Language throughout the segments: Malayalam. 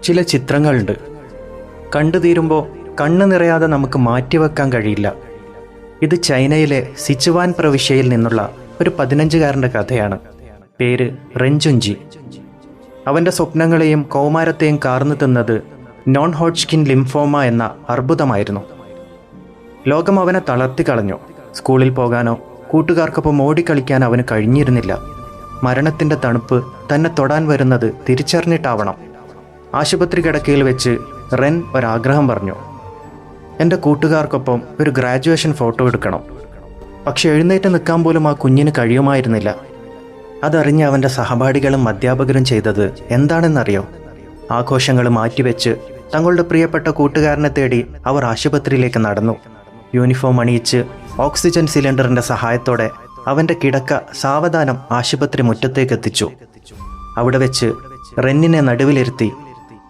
ചില ചിത്രങ്ങളുണ്ട്, കണ്ടു തീരുമ്പോൾ കണ്ണ് നിറയാതെ നമുക്ക് മാറ്റിവെക്കാൻ കഴിയില്ല. ഇത് ചൈനയിലെ സിച്ചുവാൻ പ്രവിശ്യയിൽ നിന്നുള്ള ഒരു 15-കാരൻ്റെ കഥയാണ്. പേര് റെൻജുൻജി. അവൻ്റെ സ്വപ്നങ്ങളെയും കൗമാരത്തെയും കാർന്നു തിന്നത് നോൺ ഹോഡ്ജ്കിൻ ലിംഫോമ എന്ന അർബുദമായിരുന്നു. ലോകം അവനെ തളർത്തിക്കളഞ്ഞു. സ്കൂളിൽ പോകാനോ കൂട്ടുകാർക്കൊപ്പം ഓടിക്കളിക്കാൻ അവന് കഴിഞ്ഞിരുന്നില്ല. മരണത്തിൻ്റെ തണുപ്പ് തന്നെ തൊടാൻ വരുന്നത് തിരിച്ചറിഞ്ഞിട്ടാവണം. ആശുപത്രി കിടക്കയിൽ വെച്ച് റെൻ ഒരാഗ്രഹം പറഞ്ഞു. എൻ്റെ കൂട്ടുകാർക്കൊപ്പം ഒരു ഗ്രാജുവേഷൻ ഫോട്ടോ എടുക്കണം. പക്ഷെ എഴുന്നേറ്റ് നിൽക്കാൻ പോലും ആ കുഞ്ഞിന് കഴിയുമായിരുന്നില്ല. അതറിഞ്ഞ് അവൻ്റെ സഹപാഠികളും അധ്യാപകരും ചെയ്തത് എന്താണെന്നറിയോ? ആഘോഷങ്ങൾ മാറ്റിവെച്ച് തങ്ങളുടെ പ്രിയപ്പെട്ട കൂട്ടുകാരനെ തേടി അവർ ആശുപത്രിയിലേക്ക് നടന്നു. യൂണിഫോം അണിയിച്ച് ഓക്സിജൻ സിലിണ്ടറിൻ്റെ സഹായത്തോടെ അവൻ്റെ കിടക്ക സാവധാനം ആശുപത്രി മുറ്റത്തേക്ക് എത്തിച്ചു. അവിടെ വെച്ച് റെന്നിനെ നടുവിലിരുത്തി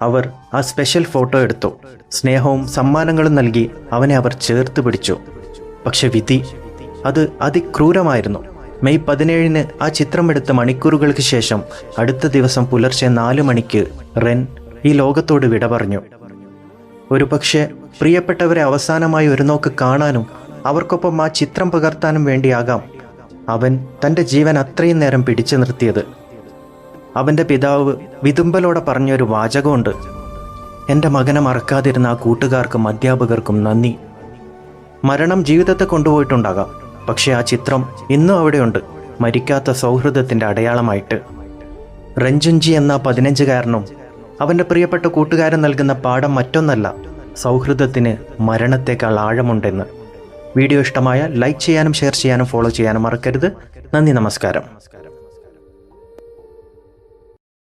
അവർ ആ സ്പെഷ്യൽ ഫോട്ടോ എടുത്തു. സ്നേഹവും സമ്മാനങ്ങളും നൽകി അവനെ അവർ ചേർത്ത് പിടിച്ചു. പക്ഷെ വിധി അത് അതിക്രൂരമായിരുന്നു. മെയ് 17 ആ ചിത്രമെടുത്ത മണിക്കൂറുകൾക്ക് ശേഷം അടുത്ത ദിവസം പുലർച്ചെ 4 മണിക്ക് റെൻ ഈ ലോകത്തോട് വിട പറഞ്ഞു. ഒരുപക്ഷെ പ്രിയപ്പെട്ടവരെ അവസാനമായി ഒരു നോക്ക് കാണാനും അവർക്കൊപ്പം ആ ചിത്രം പകർത്താനും വേണ്ടിയാകാം അവൻ തൻ്റെ ജീവൻ അത്രയും നേരം പിടിച്ചു നിർത്തിയത്. അവൻ്റെ പിതാവ് വിതുമ്പലോടെ പറഞ്ഞൊരു വാചകമുണ്ട്: എൻ്റെ മകനെ മറക്കാതിരുന്ന ആ കൂട്ടുകാർക്കും അധ്യാപകർക്കും നന്ദി. മരണം ജീവിതത്തെ കൊണ്ടുപോയിട്ടുണ്ടാകാം, പക്ഷേ ആ ചിത്രം ഇന്നും അവിടെയുണ്ട്, മരിക്കാത്ത സൗഹൃദത്തിൻ്റെ അടയാളമായിട്ട്. റെൻജുൻജി എന്ന 15-കാരനും അവൻ്റെ പ്രിയപ്പെട്ട കൂട്ടുകാരൻ നൽകുന്ന പാഠം മറ്റൊന്നല്ല, സൗഹൃദത്തിന് മരണത്തേക്കാൾ ആഴമുണ്ടെന്ന്. വീഡിയോ ഇഷ്ടമായ ലൈക്ക് ചെയ്യാനും ഷെയർ ചെയ്യാനും ഫോളോ ചെയ്യാനും മറക്കരുത്. നന്ദി, നമസ്കാരം.